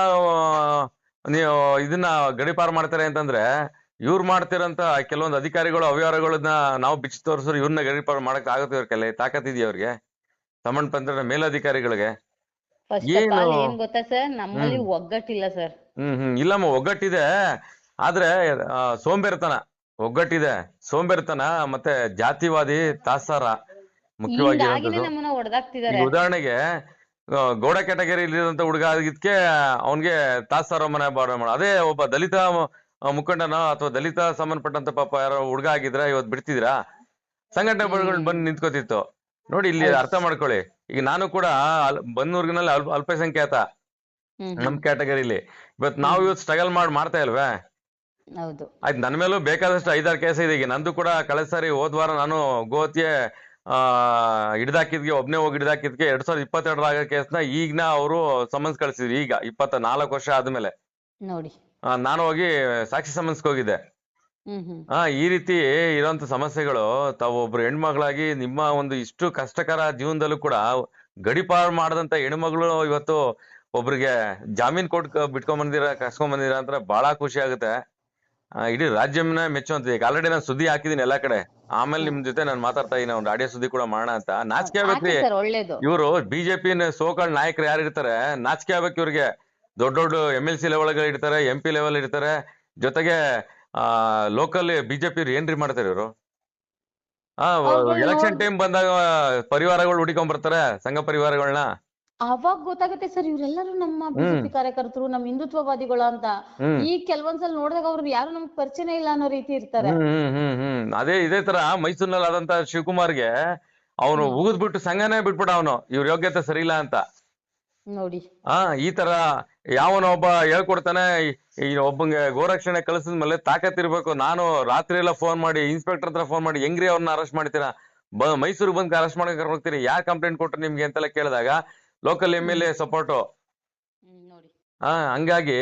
ನೀವು ಇದನ್ನ ಗಡಿಪಾರು ಮಾಡ್ತಾರೆ ಅಂತಂದ್ರೆ, ಇವ್ರು ಮಾಡ್ತಿರಂತ ಕೆಲವೊಂದು ಅಧಿಕಾರಿಗಳು ಅವ್ಯವಹಾರಗಳನ್ನ ನಾವು ಬಿಚ್ಚಿ ತೋರಿಸಿದ್ರು ಇವ್ರನ್ನ ಗಡಿಪಾರು ಮಾಡಕ್ ಆಗುತ್ತೆ? ಇವ್ರ ಕೆಲ ತಾಕತ್ತಿದೆಯಾ ಅವ್ರಿಗೆ, ಸಂಬಂಧಪಟ್ಟ ಮೇಲಧಿಕಾರಿಗಳಿಗೆ? ಫಸ್ಟ್ ಆಫ್ ಆಲ್ ಏನ್ ಗೊತ್ತಾ ಸರ್, ನಮ್ಮಲ್ಲಿ ಒಗ್ಗಟ್ಟಿಲ್ಲ ಸರ್. ಇಲ್ಲಮ್ಮ, ಒಗ್ಗಟ್ಟಿದೆ, ಆದ್ರೆ ಒಗ್ಗಟ್ಟಿದೆ, ಸೋಂಬೇರಿತನ ಮತ್ತೆ ಜಾತಿವಾದಿ ತಾತ್ಸಾರ ಮುಖ್ಯವಾಗಿ ಹಿಂಗಾಗಿನೇ ನಮ್ಮನ್ನ ಹೊಡೆದಾಕ್ತಿದ್ದಾರೆ. ಉದಾಹರಣೆಗೆ ಗೌಡ ಕ್ಯಾಟಗರಿ ಇಲ್ಲಿರುವಂತ ಹುಡುಗ ಆಗಿದ್ಕೆ ಅವನ್ಗೆ ತಾತ್ಸಾರ ಮನೆ ಬಾಡ ಮಾಡ. ಅದೇ ಒಬ್ಬ ದಲಿತ ಮುಖಂಡನ ಅಥವಾ ದಲಿತ ಸಂಬಂಧಪಟ್ಟಂತ ಪಾಪ ಯಾರೋ ಹುಡುಗ ಆಗಿದ್ರೆ ಇವತ್ತು ಬಿಡ್ತಿದ್ರಾ? ಸಂಘಟನೆ ಬಂದು ನಿಂತ್ಕೋತಿತ್ತು. ನೋಡಿ, ಇಲ್ಲಿ ಅರ್ಥ ಮಾಡ್ಕೊಳ್ಳಿ. ಈಗ ನಾನು ಕೂಡ ಬನ್ನೂರ್ಗಿನಲ್ಲಿ ಅಲ್ಪಸಂಖ್ಯಾತ, ನಮ್ ಕ್ಯಾಟಗರಿಲಿ. ಇವತ್ತು ಸ್ಟ್ರಗಲ್ ಮಾಡ್ತಾ ಇಲ್ವೇ? ಹೌದು. ಆಯ್ತು, ನನ್ನ ಮೇಲೂ ಬೇಕಾದಷ್ಟು 5-6 ಕೇಸ್ ಇದೆ. ಈಗ ನಂದು ಕೂಡ ಕಳೆದ ಸಾರಿ ಹೋದ್ವಾರ ನಾನು ಗೋಹತ್ಯೆ ಒಬ್ನೇ ಹೋಗಿ ಹಿಡ್ದಾಕಿದ್ಕೆ 2022 ಆಗೋ ಕೇಸ್ನ ಈಗಿನ ಅವರು ಸಮನ್ಸ್ ಕಳ್ಸಿದ್ರು. ಈಗ 24 ವರ್ಷ ಆದ್ಮೇಲೆ ನೋಡಿ, ನಾನು ಹೋಗಿ ಸಾಕ್ಷಿ ಸಮನ್ಸ್ಗೆ ಹೋಗಿದ್ದೆ. ಈ ರೀತಿ ಇರೋಂತ ಸಮಸ್ಯೆಗಳು ತಾವು ಒಬ್ರು ಹೆಣ್ಮಗಳಾಗಿ ನಿಮ್ಮ ಒಂದು ಇಷ್ಟು ಕಷ್ಟಕರ ಜೀವನದಲ್ಲೂ ಕೂಡ ಗಡಿಪಾರು ಮಾಡದಂತ ಹೆಣ್ಮಗಳು ಇವತ್ತು ಒಬ್ರಿಗೆ ಜಾಮೀನ್ ಬಿಟ್ಕೊಂಡ್ ಕರ್ಸ್ಕೊಂಡ್ ಅಂದ್ರೆ ಬಹಳ ಖುಷಿ ಆಗುತ್ತೆ. ಇಡೀ ರಾಜ್ಯನ ಮೆಚ್ಚುವಂತ. ಈಗ ಆಲ್ರೆಡಿ ನಾನು ಸುದ್ದಿ ಹಾಕಿದೀನಿ ಎಲ್ಲಾ ಕಡೆ. ಆಮೇಲೆ ನಿಮ್ ಜೊತೆ ನಾನು ಮಾತಾಡ್ತಾ ಇದೀನಿ, ಒಂದು ಆಡಿಯೋ ಸುದ್ದಿ ಕೂಡ ಮಾಡೋಣ ಅಂತ. ನಾಚಿಕೆ ಆಗ್ಬೇಕ್ರಿ ಇವ್ರು ಬಿಜೆಪಿ ಸೋಕಾಳ್ ನಾಯಕರು ಯಾರು ಇರ್ತಾರೆ, ನಾಚಿಕೆ ಆಗ್ಬೇಕು ಇವ್ರಿಗೆ. ದೊಡ್ಡ MLC ಲೆವೆಲ್ ಇರ್ತಾರೆ, MP ಲೆವೆಲ್ ಇರ್ತಾರೆ, ಜೊತೆಗೆ ಲೋಕಲ್ ಬಿಜೆಪಿ ಏನ್ರಿ ಮಾಡ್ತಾರೆ ಇವರು? ಎಲೆಕ್ಷನ್ ಟೈಮ್ ಬಂದಾಗ ಪರಿವಾರಗಳು ಹುಡಿಕೊಂಡ್ ಬರ್ತಾರೆ, ಸಂಘ ಪರಿವಾರಗಳನ್ನ. ಅವಾಗ ಗೊತ್ತಾಗುತ್ತೆ ಸರ್ ಇವ್ರೆಲ್ಲರೂ ನಮ್ಮ ಬಿಜೆಪಿ ಕಾರ್ಯಕರ್ತರು, ನಮ್ಮ ಹಿಂದುತ್ವವಾದಿಗಳು ಅಂತ. ಈ ಕೆಲವೊಂದ್ಸಲ ನೋಡಿದಾಗ ಅವ್ರು ಯಾರು ನಮ್ಗೆ ಪರಿಚಯನೇ ಇಲ್ಲ ಅನ್ನೋ ರೀತಿ ಇರ್ತಾರೆ. ಅದೇ ಇದೇ ತರ ಮೈಸೂರಿನಲ್ಲಿ ಆದಂತ ಶಿವಕುಮಾರ್ಗೆ ಅವನು ಉಗಿದ್ಬಿಟ್ಟು ಸಂಘನೇ ಬಿಟ್ಬಿಟ್ಟ, ಅವನು ಇವ್ರ ಯೋಗ್ಯತೆ ಸರಿ ಇಲ್ಲ ಅಂತ ನೋಡಿ. ಈ ತರ ಯಾವನ ಒಬ್ಬ ಹೇಳ್ಕೊಡ್ತಾನೆ, ಈ ಒಬ್ಬಂಗೆ ಗೋರಕ್ಷಣೆ ಕಳಿಸಿದ್ಮೇಲೆ ತಾಕತ್ತಿರ್ಬೇಕು. ನಾನು ರಾತ್ರಿ ಎಲ್ಲ ಫೋನ್ ಮಾಡಿ ಇನ್ಸ್ಪೆಕ್ಟರ್ ಹತ್ರ ಫೋನ್ ಮಾಡಿ ಹೆಂಗ್ರಿ ಅವ್ರನ್ನ ಅರೆಸ್ಟ್ ಮಾಡ್ತೀರಾ, ಮೈಸೂರಿಗೆ ಬಂದು ಅರೆಸ್ಟ್ ಮಾಡಕ್ ಹೋಗ್ತೀರಿ, ಯಾರ್ ಕಂಪ್ಲೇಂಟ್ ಕೊಟ್ರು ನಿಮ್ಗೆ ಅಂತೆಲ್ಲ ಕೇಳಿದಾಗ ಲೋಕಲ್ MLA ಸಪೋರ್ಟು. ಹಂಗಾಗಿ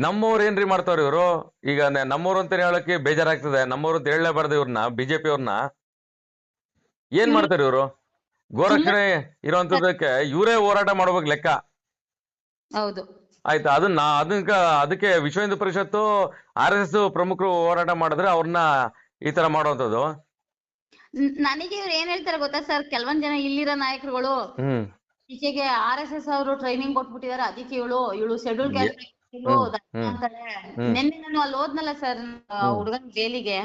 ನಮ್ಮವ್ರು ಏನ್ರಿ ಮಾಡ್ತಾವ್ರಿ ಇವ್ರು. ಈಗ ನಮ್ಮವ್ರು ಅಂತ ಹೇಳಕ್ಕೆ ಬೇಜಾರಾಗ್ತದೆ, ನಮ್ಮವ್ರು ಅಂತ ಹೇಳಲೇಬಾರ್ದು ಇವ್ರನ್ನ, ಬಿಜೆಪಿ ಅವ್ರನ್ನ. ಏನ್ ಮಾಡ್ತಾರೆ ಇವ್ರು? ಗೋರಕ್ಷಣೆ ಇರೋಂಥದಕ್ಕೆ ಇವರೇ ಹೋರಾಟ ಮಾಡ್ಬೇಕು ಲೆಕ್ಕ. ಹೌದು ಆಯ್ತಾ, ಅದಕ್ಕೆ ವಿಶ್ವ ಹಿಂದೂ ಪರಿಷತ್ತು RSS ಪ್ರಮುಖರು ಹೋರಾಟ ಮಾಡಿದ್ರೆ ಅವ್ರನ್ನ ಈ ತರ ಮಾಡುವಂತದ್ದು. ನನಗೆ ಇವ್ರು ಏನ್ ಹೇಳ್ತಾರೆ ಗೊತ್ತಾ ಸರ್, ಕೆಲವೊಂದ್ ಜನ ಇಲ್ಲಿರೋ ನಾಯಕರುಗಳು ಈಚೆಗೆ RSS ಅವರು ಟ್ರೈನಿಂಗ್ ಕೊಟ್ಬಿಟ್ಟಿದಾರೆ, ಅದಕ್ಕೆ ಇವಳು ಶೆಡ್ಯೂಲ್ ಕ್ಯಾಸ್ಟ್ ಅಂತಾರೆ. ನಿನ್ನೆ ನಾನು ಅಲ್ಲಿ ಹೋದ್ನಲ್ಲ ಸರ್ ಹುಡುಗನ್ ಬೇಲಿಗೆ,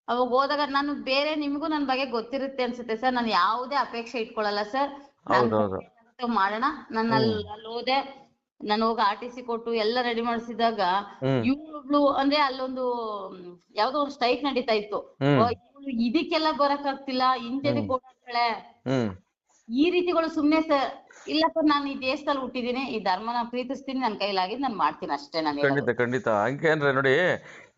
ಅವಾಗ ಹೋದಾಗ ನಾನು ಬೇರೆ ನಿಮ್ಗೂ ನನ್ ಬಗ್ಗೆ ಗೊತ್ತಿರುತ್ತೆ ಅನ್ಸುತ್ತೆ ಸರ್, ನಾನು ಯಾವುದೇ ಅಪೇಕ್ಷೆ ಇಟ್ಕೊಳಲ್ಲ ಸರ್, ಮಾಡೋಣ. ನಾನು ಅಲ್ಲಿ ಹೋದೆ, ನಾನು ಹೋಗಿ RTC ಕೊಟ್ಟು ಎಲ್ಲ ರೆಡಿ ಮಾಡಿಸಿದಾಗ ಇವ್ಳು ಅಂದ್ರೆ ಅಲ್ಲೊಂದು ಯಾವ್ದೋ ಒಂದು ಸ್ಟ್ರೈಕ್ ನಡೀತಾ ಇತ್ತು. ಇದಕ್ಕೆಲ್ಲ ಬರಕ್ ಆಗ್ತಿಲ್ಲ, ಇಂಥದಕ್ಕೆ ಓಡಾಡ್ತಾಳೆ, ಈ ರೀತಿಗಳು ಸುಮ್ನೆ ಸರ್. ಇಲ್ಲ ಸರ್, ನಾನು ಈ ದೇಶದಲ್ಲಿ ಹುಟ್ಟಿದೀನಿ, ಈ ಧರ್ಮನ ಪ್ರೀತಿಸ್ತೀನಿ, ನನ್ ಕೈಲಾಗಿದ್ ನಾನು ಮಾಡ್ತೀನಿ ಅಷ್ಟೇ. ನಾನು ಖಂಡಿತ ಹಂಗೆ ಅಂದ್ರೆ ನೋಡಿ,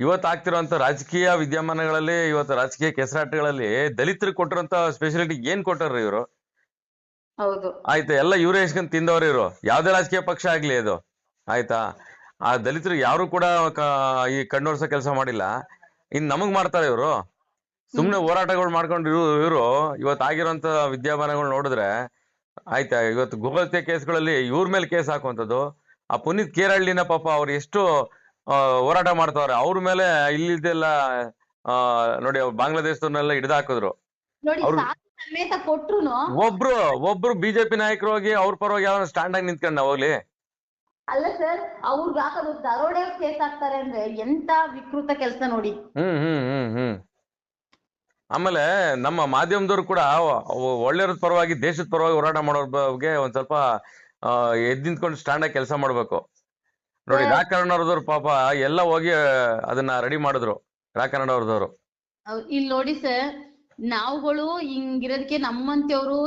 ಇವತ್ತು ಆಗ್ತಿರೋಂತ ರಾಜಕೀಯ ವಿದ್ಯಮಾನಗಳಲ್ಲಿ, ಇವತ್ತು ರಾಜಕೀಯ ಕೆಸರಾಟಗಳಲ್ಲಿ ದಲಿತರಿಗೆ ಕೊಟ್ಟಿರೋಂತ ಸ್ಪೆಷಾಲಿಟಿ ಏನ್ ಕೊಟ್ಟಾರ್ರಿ ಇವರು? ಹೌದು ಆಯ್ತಾ, ಎಲ್ಲ ಇವರೇ ಇಸ್ಕೊಂಡ್ ತಿಂದವ್ರು ಇವರು, ಯಾವ್ದೇ ರಾಜಕೀಯ ಪಕ್ಷ ಆಗ್ಲಿ ಅದು. ಆಯ್ತಾ, ಆ ದಲಿತರಿಗೆ ಯಾರು ಕೂಡ ಈ ಕಣ್ಣೋರ್ಸೋ ಕೆಲಸ ಮಾಡಿಲ್ಲ. ಇನ್ ನಮಗ್ ಮಾಡ್ತಾರೆ ಇವರು. ಸುಮ್ನೆ ಹೋರಾಟಗಳು ಮಾಡ್ಕೊಂಡು ಇವರು ಇವತ್ತು ಆಗಿರೋಂತ ವಿದ್ಯಮಾನಗಳು ನೋಡಿದ್ರೆ, ಆಯ್ತಾ, ಇವತ್ತು ಗೋಹತ್ಯೆ ಕೇಸ್ಗಳಲ್ಲಿ ಇವ್ರ ಮೇಲೆ ಕೇಸ್ ಹಾಕುವಂಥದ್ದು. ಆ ಪುನೀತ್ ಕೇರಳ್ಳಿನ ಪಾಪ ಅವ್ರು ಎಷ್ಟು ಹೋರಾಟ ಮಾಡ್ತಾವ್ರೆ, ಅವ್ರ ಮೇಲೆ ಇಲ್ಲಿದ್ದೆಲ್ಲ ನೋಡಿ, ಅವ್ರು ಬಾಂಗ್ಲಾದೇಶದವ್ರನ್ನೆಲ್ಲ ಹಿಡ್ದು ಹಾಕಿದ್ರು. ಒಬ್ರು ಬಿಜೆಪಿ ನಾಯಕರು ಹೋಗಿ ಅವ್ರ ಪರವಾಗಿ ಯಾವ ಸ್ಟ್ಯಾಂಡ್ ಆಗಿ ನಿಂತ್ಕೊಂಡ ಹೋಗ್ಲಿ. ಅಲ್ಲ ಸರ್, ಅವ್ರಿಗೆ ಹಾಕೋದು ದರೋಡೆ ಕೇಸ್ ಹಾಕ್ತಾರೆ ಅಂದ್ರೆ ಎಂತ ವಿಕೃತ ಕೆಲಸ ನೋಡಿ. ಆಮೇಲೆ ನಮ್ಮ ಮಾಧ್ಯಮದವ್ರು ಕೂಡ ಒಳ್ಳೆಯವ್ರ ಪರವಾಗಿ, ದೇಶದ ಪರವಾಗಿ ಹೋರಾಟ ಮಾಡೋರ್ ಬಗ್ಗೆ ಒಂದ್ ಸ್ವಲ್ಪ ಎದ್ ನಿಂತ್ಕೊಂಡು ಸ್ಟ್ಯಾಂಡ್ ಆಗಿ ಕೆಲಸ ಮಾಡ್ಬೇಕು. ನೋಡಿ, ರಾಜಕಾರಣದವ್ರದವ್ರು ಪಾಪ ಎಲ್ಲ ಹೋಗಿ ಅದನ್ನ ರೆಡಿ ಮಾಡಿದ್ರು, ರಾಜಕಾರಣದವ್ರದವ್ರು. ಇಲ್ಲಿ ನೋಡಿ ಸರ್, ನಾವುಗಳು ಹಿಂಗಿರೋದಕ್ಕೆ ನಮ್ಮಂತವ್ರು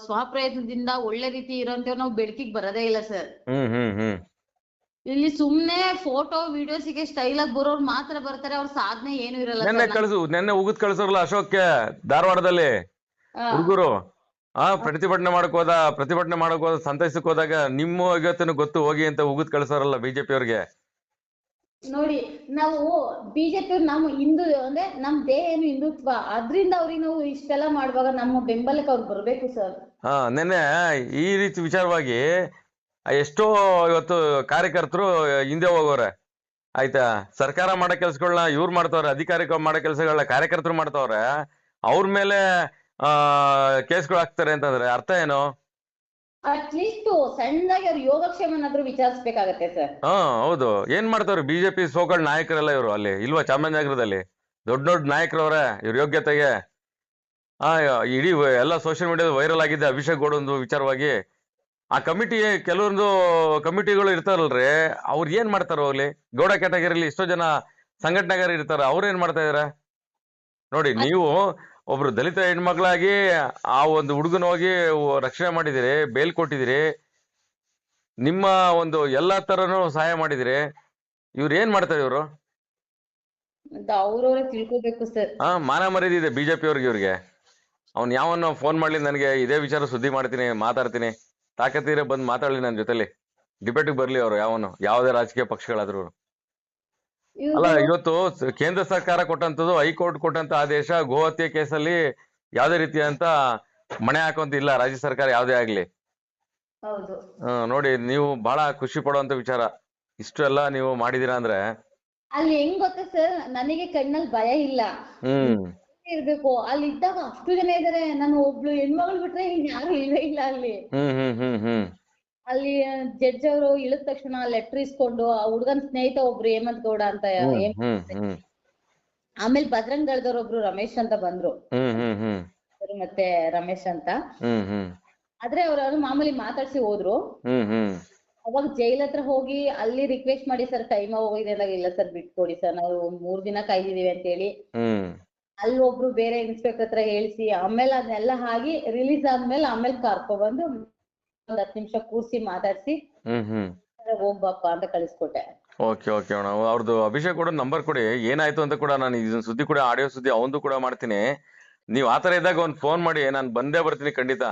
ಸ್ವಪ್ರಯತ್ನದಿಂದ ಒಳ್ಳೆ ರೀತಿ ಇರೋಂತವ್ರು ನಾವು ಬೆಳಕಿಗೆ ಬರೋದೇ ಇಲ್ಲ ಸರ್. ಇಲ್ಲಿ ಸುಮ್ನೆ ಫೋಟೋ ವಿಡಿಯೋಸಿಗೆ ಸ್ಟೈಲ್ ಆಗಿ ಬರೋರು ಮಾತ್ರ ಬರ್ತಾರೆ, ಅವ್ರ ಸಾಧನೆ ಏನು ಇರಲ್ಲ. ನೆನ್ನೆ ಉಗಿದ್ ಕಳ್ಸೋರ್ಲ ಅಶೋಕ್ಗೆ ಧಾರವಾಡದಲ್ಲಿ ಹುಡುಗರು ಪ್ರತಿಭಟನೆ ಮಾಡಕ್ ಹೋದ ಸಂತೈಸಕ್ ಹೋದಾಗ ನಿಮ್ಮ ಇವತ್ತೇನು ಗೊತ್ತು ಹೋಗಿ ಅಂತ ಉಗಿದ್ ಕಳ್ಸೋರಲ್ಲ ಬಿಜೆಪಿ ಅವ್ರಿಗೆ. ನೋಡಿ, ನಾವು ಬಿಜೆಪಿ ನಮ್ಮ ಹಿಂದೂ ಅಂದ್ರೆ ನಮ್ ದೇಹ ಏನು ಹಿಂದುತ್ವ, ಅದ್ರಿಂದ ಅವ್ರಿಗೆ ನಾವು ಇಷ್ಟೆಲ್ಲ ಮಾಡುವಾಗ ನಮ್ಮ ಬೆಂಬಲಕ್ಕೆ ಅವ್ರು ಬರ್ಬೇಕು ಸರ್. ನೆನ್ನೆ ಈ ರೀತಿ ವಿಚಾರವಾಗಿ ಎಷ್ಟೋ ಇವತ್ತು ಕಾರ್ಯಕರ್ತರು ಹಿಂದೆ ಹೋಗೋರೆ. ಆಯ್ತಾ, ಸರ್ಕಾರ ಮಾಡೋ ಕೆಲ್ಸಗಳನ್ನ ಇವ್ರು ಮಾಡ್ತಾವ್ರೆ, ಅಧಿಕಾರಿಗಳು ಮಾಡೋ ಕೆಲ್ಸಗಳನ್ನ ಕಾರ್ಯಕರ್ತರು ಮಾಡ್ತಾವ್ರೆ. ಅವ್ರ ಮೇಲೆ ಕೇಸ್ಗಳು ಹಾಕ್ತಾರೆ ಅಂತಂದ್ರೆ ಅರ್ಥ ಏನು? ಅಟ್ಲೀಸ್ಟ್ ಸಣ್ಣದಾಗಿ ಅವ್ರ ಯೋಗಕ್ಷೇಮನಾದ್ರೂ ವಿಚಾರಿಸ್ಬೇಕಾಗತ್ತೆ ಸರ್. ಹೌದು. ಏನ್ ಮಾಡ್ತಾವ್ರಿ ಬಿಜೆಪಿ ಸೋಕಾಲ್ಡ್ ನಾಯಕರೆಲ್ಲ ಇವರು? ಅಲ್ಲಿ ಇಲ್ವಾ ಚಾಮರಾಜನಗರದಲ್ಲಿ ದೊಡ್ಡ ನಾಯಕರವ್ರೆ ಇವ್ರ ಯೋಗ್ಯತೆಗೆ? ಇಡೀ ಎಲ್ಲ ಸೋಷಿಯಲ್ ಮೀಡಿಯಾದ ವೈರಲ್ ಆಗಿದೆ ಅಭಿಷೇಕ್ ಗೌಡ ಒಂದು ವಿಚಾರವಾಗಿ. ಆ ಕಮಿಟಿ, ಕೆಲವೊಂದು ಕಮಿಟಿಗಳು ಇರ್ತಾರಲ್ರಿ, ಅವ್ರು ಏನ್ ಮಾಡ್ತಾರ ಹೋಗ್ಲಿ? ಗೌಡ ಕ್ಯಾಟಗರಿಲಿ ಎಷ್ಟೋ ಜನ ಸಂಘಟನೆಗಾರ ಇರ್ತಾರ, ಅವ್ರು ಏನ್ ಮಾಡ್ತಾ ಇದಾರೆ ನೋಡಿ. ನೀವು ಒಬ್ರು ದಲಿತ ಹೆಣ್ಮಕ್ಳಾಗಿ ಆ ಒಂದು ಹುಡುಗನ ಹೋಗಿ ರಕ್ಷಣೆ ಮಾಡಿದಿರಿ, ಬೇಲ್ ಕೊಟ್ಟಿದಿರಿ, ನಿಮ್ಮ ಒಂದು ಎಲ್ಲಾ ತರನು ಸಹಾಯ ಮಾಡಿದಿರಿ. ಇವ್ರು ಏನ್ ಮಾಡ್ತಾರೆ ಇವ್ರು? ಅವ್ರವ್ರೆ ತಿಳ್ಕೊಬೇಕು ಸರ್. ಮಾನ ಮರ್ಯಾದೆ ಇದೆ ಬಿಜೆಪಿ ಅವ್ರಿಗೆ. ಇವ್ರಿಗೆ ಅವ್ನ್ ಯಾವನ್ನ ಫೋನ್ ಮಾಡ್ಲಿ, ನನಗೆ ಇದೇ ವಿಚಾರ ಸುದ್ದಿ ಮಾಡ್ತೀನಿ, ಮಾತಾಡ್ತೀನಿ, ತಾಕತ್ತೀರ ಬಂದ್ ಮಾತಾಡ್ಲಿ ನನ್ನ ಜೊತೆಲಿ, ಡಿಬೇಟಿಗೆ ಬರ್ಲಿ ಅವ್ರು, ಯಾವುದೇ ರಾಜಕೀಯ ಪಕ್ಷಗಳಾದ್ರು. ಅಲ್ಲ, ಇವತ್ತು ಕೇಂದ್ರ ಸರ್ಕಾರ ಕೊಟ್ಟಂತದ್ದು, ಹೈಕೋರ್ಟ್ ಕೊಟ್ಟಂತ ಆದೇಶ, ಗೋಹತ್ಯೆ ಕೇಸಲ್ಲಿ ಯಾವ್ದೇ ರೀತಿಯಂತ ಮಣೆ ಹಾಕುವಂತ ಇಲ್ಲ ರಾಜ್ಯ ಸರ್ಕಾರ ಯಾವ್ದೇ ಆಗ್ಲಿ. ನೋಡಿ, ನೀವು ಬಹಳ ಖುಷಿ ಪಡುವಂತ ವಿಚಾರ, ಇಷ್ಟು ಎಲ್ಲ ನೀವು ಮಾಡಿದೀರಾ ಅಂದ್ರೆ. ಅಲ್ಲಿ ಹೆಂಗ್ ಗೊತ್ತಾ ಸರ್, ನನಗೆ ಕಣ್ಣಲ್ಲಿ ಭಯ ಇಲ್ಲ ಇರ್ಬೇಕು. ಅಲ್ಲಿ ಇದ್ದಾಗ ಅಷ್ಟು ಜನ ಇದಾರೆ, ನಾನು ಒಬ್ಳು ಹೆಣ್ಮಗಳು ಬಿಟ್ರೆ ಯಾರು ಇಲ್ವೇ ಇಲ್ಲ ಅಲ್ಲಿ. ಅಲ್ಲಿ ಜಡ್ಜ್ ಅವರು ಇಳಿದ ತಕ್ಷಣ ಲೆಟರ್ ಇಸ್ಕೊಂಡು, ಆ ಹುಡ್ಗನ್ ಸ್ನೇಹಿತ ಒಬ್ರು ಹೇಮಂತ್ ಗೌಡ ಅಂತ, ಆಮೇಲೆ ಬಜರಂಗ್ ದಳದವ್ರು ಒಬ್ರು ರಮೇಶ್ ಅಂತ ಬಂದ್ರು, ಮತ್ತೆ ರಮೇಶ್ ಅಂತ. ಆದ್ರೆ ಅವ್ರು ಮಾಮೂಲಿ ಮಾತಾಡ್ಸಿ ಹೋದ್ರು. ಹ್ಮ್ ಅವಾಗ ಜೈಲ್ ಹತ್ರ ಹೋಗಿ ಅಲ್ಲಿ ರಿಕ್ವೆಸ್ಟ್ ಮಾಡಿ ಸರ್ ಟೈಮ್ ಹೋಗಿದೆ ಅಂದಾಗ ಇಲ್ಲ ಸರ್ ಬಿಟ್ಕೊಡಿ ಸರ್ ನಾವು 3 ದಿನ ಕಾಯ್ದಿದೀವಿ ಅಂತ ಹೇಳಿ ಅಲ್ಲಿ ಒಬ್ರು ಬೇರೆ ಇನ್ಸ್ಪೆಕ್ಟರ್ ಹತ್ರ ಹೇಳಿಸಿ ಆಮೇಲೆ ಅದನ್ನೆಲ್ಲ ಆಗಿ ರಿಲೀಸ್ ಆದ್ಮೇಲೆ ಆಮೇಲೆ ಕರ್ಕೊಬಂದು 10 ನಿಮಿಷ ಕೂರ್ಸಿ ಮಾತಾಡ್ಸಿ ಹೋಗ್ಬಪ್ಪ ಅಂತ ಕಳಿಸ್ಕೊಟ್ಟೆ. ಓಕೆ ಓಕೆ ಅಣ್ಣ, ಅವ್ರದ್ದು ಅಭಿಷೇಕ್ ಕೂಡ ನಂಬರ್ ಕೊಡಿ, ಏನಾಯ್ತು ಅಂತ ಕೂಡ ನಾನು ಇದನ್ನ ಸುದ್ದಿ ಕೂಡ ಆಡಿಯೋ ಸುದ್ದಿ ಅವಂದು ಕೂಡ ಮಾಡ್ತೀನಿ. ನೀವ್ ಆತರ ಇದ್ದಾಗ ಒಂದ್ ಫೋನ್ ಮಾಡಿ, ನಾನು ಬಂದೇ ಬರ್ತೀನಿ ಖಂಡಿತ.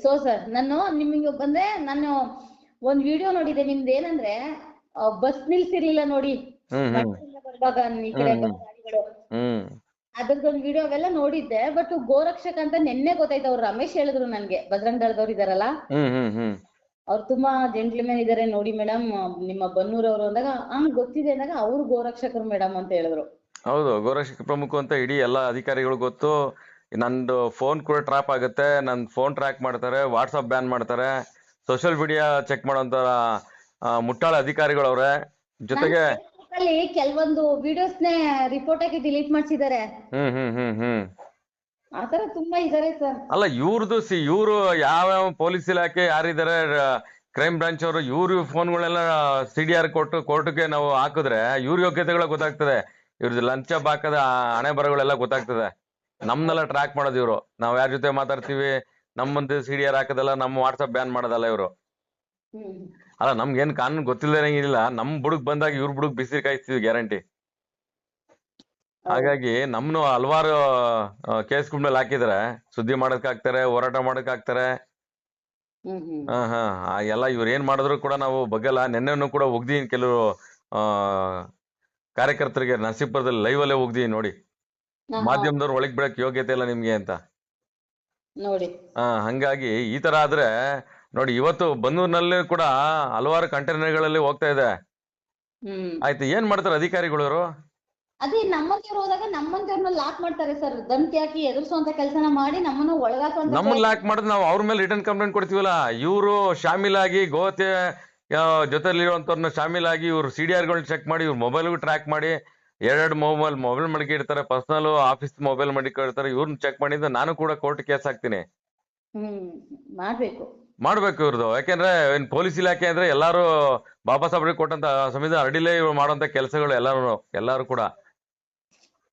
ಸೊ ಸರ್ ನಾನು ನಿಮಗೆ ಬಂದ್ರೆ ನಾನು ಒಂದ್ ವಿಡಿಯೋ ನೋಡಿದೆ ನಿಮ್ದು, ಏನಂದ್ರೆ ಬಸ್ ನಿಲ್ಸಿರ್ಲಿಲ್ಲ ನೋಡಿ ಬರುವಾಗ ಈ ಕಡೆ ಗಾಡಿಗಳು, ಅದ್ರದ್ದೊಂದು ವಿಡಿಯೋ ಅವೆಲ್ಲ ನೋಡಿದ್ದೆ. ಬಟ್ ಗೋರಕ್ಷಕ ಅಂತ ನಿನ್ನೆ ಗೊತ್ತಾಯ್ತು. ಅವ್ರು ರಮೇಶ್ ಹೇಳಿದ್ರು ನನ್ಗೆ, ಬಜರಂಗ ದಳದವ್ರು ಇದಾರಲ್ಲ ಅವ್ರು ತುಂಬಾ ಜೆಂಟ್ಲ್ಮನ್ ಇದಾರೆ ನೋಡಿ ಮೇಡಮ್ ನಿಮ್ಮ ಬನ್ನೂರವ್ರು ಅಂದಾಗ ಗೊತ್ತಿದೆ ಅಂದಾಗ ಅವ್ರು ಗೋರಕ್ಷಕರು ಮೇಡಮ್ ಅಂತ ಹೇಳಿದ್ರು. ಹೌದು, ಗೋರಕ್ಷಕ ಪ್ರಮುಖ ಅಂತ ಇಡೀ ಎಲ್ಲಾ ಅಧಿಕಾರಿಗಳು ಗೊತ್ತು. ನಂದು ಫೋನ್ ಕೂಡ ಟ್ರಾಪ್ ಆಗುತ್ತೆ, ನನ್ ಫೋನ್ ಟ್ರ್ಯಾಕ್ ಮಾಡ್ತಾರೆ, ವಾಟ್ಸಪ್ ಬ್ಯಾನ್ ಮಾಡ್ತಾರೆ, ಸೋಷಿಯಲ್ ಮೀಡಿಯಾ ಚೆಕ್ ಮಾಡೋಂತ ಮುಟ್ಟಾಳ ಅಧಿಕಾರಿಗಳು ಅವ್ರೆ. ಜೊತೆಗೆ ಕೆಲವೊಂದು ವಿಡಿಯೋಸ್ನೇ ರಿಪೋರ್ಟ್ ಆಗಿ ಡಿಲೀಟ್ ಮಾಡ್ಸಿದ್ದಾರೆ. ಆತರ ತುಂಬಾ ಇದಾರೆ ಸರ್. ಅಲ್ಲ ಇವ್ರದ್ದು ಇವ್ರು ಯಾವ ಪೊಲೀಸ್ ಇಲಾಖೆ ಯಾರಿದ್ದಾರೆ, ಕ್ರೈಮ್ ಬ್ರಾಂಚ್ ಅವರು, ಇವ್ರ ಫೋನ್ಗಳೆಲ್ಲ CDR ಕೊಟ್ಟು ಕೋರ್ಟ್ಗೆ ನಾವು ಹಾಕಿದ್ರೆ ಇವ್ರ ಯೋಗ್ಯತೆಗಳ ಗೊತ್ತಾಗ್ತದೆ, ಇವ್ರದ್ದು ಲಂಚ ಬಾಕದ ಹಣೆ ಬರಗಳೆಲ್ಲ ಗೊತ್ತಾಗ್ತದೆ. ನಮ್ನೆಲ್ಲ ಟ್ರ್ಯಾಕ್ ಮಾಡೋದು ಇವ್ರು, ನಾವ್ ಯಾರ ಜೊತೆ ಮಾತಾಡ್ತೀವಿ, ನಮ್ಮಂತ CDR ಹಾಕೋದಲ್ಲ, ನಮ್ಮ ವಾಟ್ಸಪ್ ಬ್ಯಾನ್ ಮಾಡೋದಲ್ಲ ಇವ್ರು. ಅಲ್ಲ ನಮ್ಗೇನ್ ಕಾನೂನು ಗೊತ್ತಿಲ್ಲದೇನಿಲ್ಲ, ನಮ್ ಬುಡಕ್ ಬಂದಾಗ ಇವ್ರ ಬುಡಕ್ ಬಿಸಿ ಕಾಯಿಸ್ತೀವಿ ಗ್ಯಾರಂಟಿ. ಹಾಗಾಗಿ ನಮ್ನು ಹಲವಾರು ಕೇಸ್ಗಳ ಮೇಲೆ ಹಾಕಿದ್ರೆ ಸುದ್ದಿ ಮಾಡಕ್ ಹಾಕ್ತಾರೆ, ಹೋರಾಟ ಮಾಡಕ್ ಹಾಕ್ತಾರೆ. ಎಲ್ಲ ಇವ್ರು ಏನ್ ಮಾಡಿದ್ರು ಕೂಡ ನಾವು ಬಗ್ಗಲ್ಲ. ನೆನ್ನೆನೂ ಕೂಡ ಒಗ್ದೀನಿ ಕೆಲವರು ಕಾರ್ಯಕರ್ತರಿಗೆ, ನರಸೀಪುರದಲ್ಲಿ ಲೈವ್ ಅಲ್ಲೇ ಒಗ್ದೀನಿ ನೋಡಿ, ಮಾಧ್ಯಮದವ್ರು ಒಳಗ್ ಬಿಡಕ್ ಯೋಗ್ಯತೆ ಇಲ್ಲ ನಿಮ್ಗೆ ಅಂತ ನೋಡಿ. ಹಂಗಾಗಿ ಈ ತರ ಆದ್ರೆ ನೋಡಿ, ಇವತ್ತು ಬನ್ನೂರಿನಲ್ಲಿ ಕೂಡ ಹಲವಾರು ಕಂಟೈನರ್ಗಳಲ್ಲಿ ಹೋಗ್ತಾ ಇದೆ. ಆಯ್ತು, ಏನ್ ಮಾಡ್ತಾರೆ ಅಧಿಕಾರಿಗಳು? ಅದೇ ನಮ್ಮಂತವ್ರು ಹೋದಾಗ ನಮ್ಮಂತವ್ರನ್ನ ಲಾಕ್ ಮಾಡ್ತಾರೆ ಸರ್. ಧಮಕಿ ಹಾಕಿ ಎದುರಿಸುವಂತ ಕೆಲಸನ ಮಾಡಿ ನಮ್ಮನ್ನ ಒಳಗಾಕುವಂತ. ನಮ್ಮನ್ನ ಲಾಕ್ ಮಾಡಿದ್ರೆ ನಾವು ಅವ್ರ ಮೇಲೆ ರಿಟರ್ನ್ ಕಂಪ್ಲೇಂಟ್ ಕೊಡ್ತೀವಲ್ಲ. ಇವರು ಶಾಮೀಲಾಗಿ ಗೋತೆ ಜೊತೆಲಿರುವಂತವ್ರನ್ನ ಶಾಮೀಲಾಗಿ ಇವ್ರು CDRಗಳನ್ನ ಚೆಕ್ ಮಾಡಿ, ಇವ್ರ ಮೊಬೈಲ್ಗೂ ಟ್ರ್ಯಾಕ್ ಮಾಡಿ, 2 ಮೊಬೈಲ್ ಮಡಿಕಿರ್ತಾರೆ, ಪರ್ಸನಲ್ ಆಫೀಸ್ ಮೊಬೈಲ್ ಮಡಿಕಿರ್ತಾರೆ, ಇವ್ರನ್ನ ಚೆಕ್ ಮಾಡಿದ್ರೆ ನಾನು ಕೂಡ ಕೋರ್ಟ್ ಕೇಸ್ ಹಾಕ್ತೀನಿ. ಮಾಡ್ಬೇಕು ಇವ್ರದ್ದು. ಯಾಕೆಂದ್ರೆ ಏನ್ ಪೊಲೀಸ್ ಇಲಾಖೆ ಅಂದ್ರೆ ಎಲ್ಲಾರು ಬಾಬಾ ಸಾಹೇಬ್ರಿಗೆ ಕೊಟ್ಟಂತ ಸಂವಿಧಾನ ಅಡಿಲೇ ಇವ್ರು ಮಾಡುವಂತ ಕೆಲಸಗಳು ಎಲ್ಲಾರು ಕೂಡ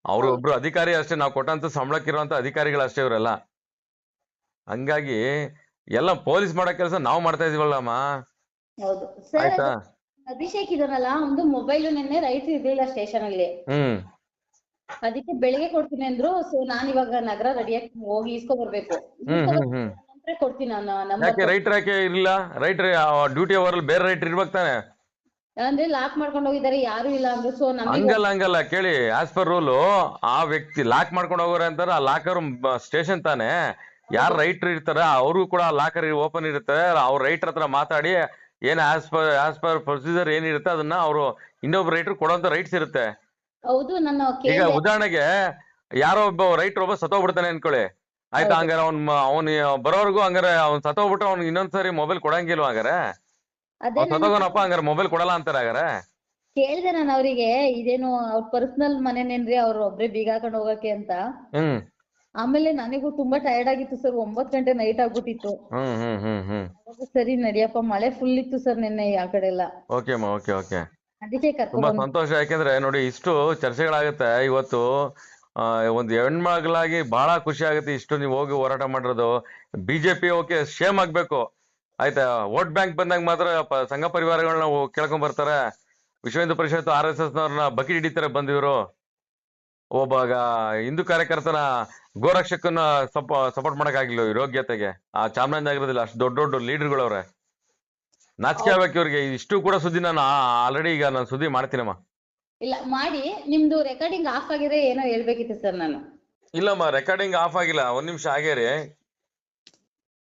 ಅವ್ರು ಒಬ್ರು ಅಧಿಕಾರಿ ಅಷ್ಟೇ, ನಾವು ಕೊಟ್ಟಂತ ಸಂಬಳಕ್ಕಿರುವಂತ ಅಧಿಕಾರಿಗಳು ಅಷ್ಟೇ ಇವರೆಲ್ಲ. ಹಂಗಾಗಿ ಎಲ್ಲ ಪೊಲೀಸ್ ಮಾಡೋ ಕೆಲಸ ನಾವು ಮಾಡ್ತಾ ಇದೀವಲ್ಲಮ್ಮ. ಆಯ್ತಾ? ಅಭಿಷೇಕ್ ಇದನ್ನಲ್ಲ, ಒಂದು ಮೊಬೈಲ್ ನಿನ್ನೆ ರೈಟ್ ಇರ್ಲಿಲ್ಲ ಸ್ಟೇಷನ್ ಅಲ್ಲಿ, ಅದಕ್ಕೆ ಬೆಳಿಗ್ಗೆ ಕೊಡ್ತೀನಿ ಅಂದ್ರು. ಸೊ ನಾನ್ ಇವಾಗ ನಗರ ರೆಡಿಯಾಗಿ ಹೋಗಿ ಇಸ್ಕೊ ಬರ್ಬೇಕು, ಕೊಡ್ತೀನಿ ನಾನು. ಯಾಕೆ ರೈಟರ್ ಯಾಕೆ ಇರ್ಲಿಲ್ಲ? ರೈಟರ್ ಡ್ಯೂಟಿ ಅವರ್ ಬೇರೆ ರೈಟರ್ ಇರ್ಬೇಕು ತಾನೆ. ಅಂದ್ರೆ ಲಾಕ್ ಮಾಡ್ಕೊಂಡು ಹೋಗಿದ್ದಾರೆ, ಯಾರು ಇಲ್ಲ ಅಂದ್ರು. ಸೊ ಹಂಗಲ್ಲ ಕೇಳಿ, ಆಸ್ ಪರ್ ರೂಲ್ ಆ ವ್ಯಕ್ತಿ ಲಾಕ್ ಮಾಡ್ಕೊಂಡು ಹೋಗೋರೆ ಅಂತಾರ, ಆ ಲಾಕರ್ ಸ್ಟೇಷನ್ ತಾನೆ. ಯಾರು ರೈಟರ್ ಇರ್ತಾರ ಅವ್ರಿಗೂ ಕೂಡ ಲಾಕರ್ ಓಪನ್ ಇರುತ್ತೆ. ಅವ್ರ ರೈಟರ್ ಹತ್ರ ಮಾತಾಡಿ ಏನ್ ಆಸ್ ಪರ್ ಪ್ರೊಸೀಜರ್ ಏನಿರುತ್ತೆ ಅದನ್ನ ಅವರು ಇನ್ನೊಬ್ಬ ರೈಟರ್ ಕೊಡೋಂತ ರೈಟ್ಸ್ ಇರುತ್ತೆ. ಹೌದು. ಈಗ ಉದಾಹರಣೆಗೆ ಯಾರೋ ಒಬ್ಬ ರೈಟರ್ ಒಬ್ಬ ಸತ್ತೋಗ್ಬಿಡ್ತಾನೆ ಅನ್ಕೊಳ್ಳಿ, ಆಯ್ತಾ? ಹಂಗಾರೆ ಅವ್ನ್ ಬರೋವರೆಗೂ ಹಂಗಾರೆ ಅವ್ನ್ ಸತ್ತೋಗ್ಬಿಟ್ಟು ಅವ್ನಿಗೆ ಇನ್ನೊಂದ್ಸರಿ ಮೊಬೈಲ್ ಕೊಡಂಗಿಲ್ವ? ಹಂಗಾರೆ ಸತ್ತೋಗೋನಪ್ಪ, ಹಂಗಾರೆ ಮೊಬೈಲ್ ಕೊಡಲ್ಲ ಅಂತಾರೆ. ಹಾಗಾರೆ ಕೇಳಿದೆ ನಾನು ಅವ್ರಿಗೆ, ಇದೇನು ಅವ್ರ ಪರ್ಸನಲ್ ಮನೆನೇನ್ರಿ, ಅವ್ರು ಒಬ್ರೆ ಬೀಗ ಹಾಕೊಂಡ್ ಹೋಗಕ್ಕೆ ಅಂತ. ಆಮೇಲೆ ನನಗೂ ತುಂಬಾ ಟಯರ್ಡ್ ಆಗಿತ್ತು ಸರ್, 9 ಗಂಟೆ ನೈಟ್ ಆಗ್ಬಿಟ್ಟಿತ್ತು. ಸರಿ ನಡಿಯಪ್ಪ, ಮಳೆ ಫುಲ್ ಇತ್ತು ಸರ್ ನಿನ್ನೆ ಆ ಕಡೆ ಎಲ್ಲ. ಓಕೆ. ಅದಕ್ಕೆ ತುಂಬಾ ಸಂತೋಷ. ಯಾಕೆಂದ್ರೆ ನೋಡಿ, ಇಷ್ಟು ಚರ್ಚೆಗಳಾಗುತ್ತೆ ಇವತ್ತು. ಒಂದು ಹೆಣ್ಮಗಳಾಗಿ ಬಹಳ ಖುಷಿ ಆಗುತ್ತೆ ಇಷ್ಟು ನೀವು ಹೋಗಿ ಹೋರಾಟ ಮಾಡಿರೋದು. ಬಿಜೆಪಿ ಓಕೆ, ಶೇಮ್ ಆಗ್ಬೇಕು ಆಯ್ತಾ. ವೋಟ್ ಬ್ಯಾಂಕ್ ಬಂದಾಗ ಮಾತ್ರ ಸಂಘ ಪರಿವಾರಗಳನ್ನ ಕೇಳ್ಕೊಂಡ್ ಬರ್ತಾರೆ. ವಿಶ್ವ ಹಿಂದೂ ಪರಿಷತ್ RSS ನವ್ರನ್ನ ಬಕೆಟ್ ಹಿಡಿತಾರೆ ಬಂದಿವರು. ಒಬ್ಬ ಹಿಂದೂ ಕಾರ್ಯಕರ್ತನ ಗೋರಕ್ಷಕನ ಸಪೋರ್ಟ್ ಮಾಡಕ್ ಆಗಿಲ್ಲ ಇವ್ರ ಯೋಗ್ಯತೆಗೆ. ಆ ಚಾಮರಾಜನಗರದಲ್ಲಿ ಅಷ್ಟು ದೊಡ್ಡ ಲೀಡರ್ಗಳವ್ರೆ. ನಾಚಿಕೆ ಆಗ್ಬೇಕು ಇವ್ರಿಗೆ. ಇಷ್ಟು ಕೂಡ ಸುದ್ದಿ ನಾನು ಆಲ್ರೆಡಿ ಈಗ ನಾನು ಸುದ್ದಿ ಮಾಡ್ತೀನಮ್ಮ. ಇಲ್ಲ ಮಾಡಿ, ನಿಮ್ದು ರೆಕಾರ್ಡಿಂಗ್ ಆಫ್ ಆಗಿದೆ, ಏನೋ ಹೇಳ್ಬೇಕಿತ್ತು ಸರ್ ನಾನು. ಇಲ್ಲಮ್ಮ, ರೆಕಾರ್ಡಿಂಗ್ ಆಫ್ ಆಗಿಲ್ಲ, 1 ನಿಮಿಷ ಆಗೇರಿ.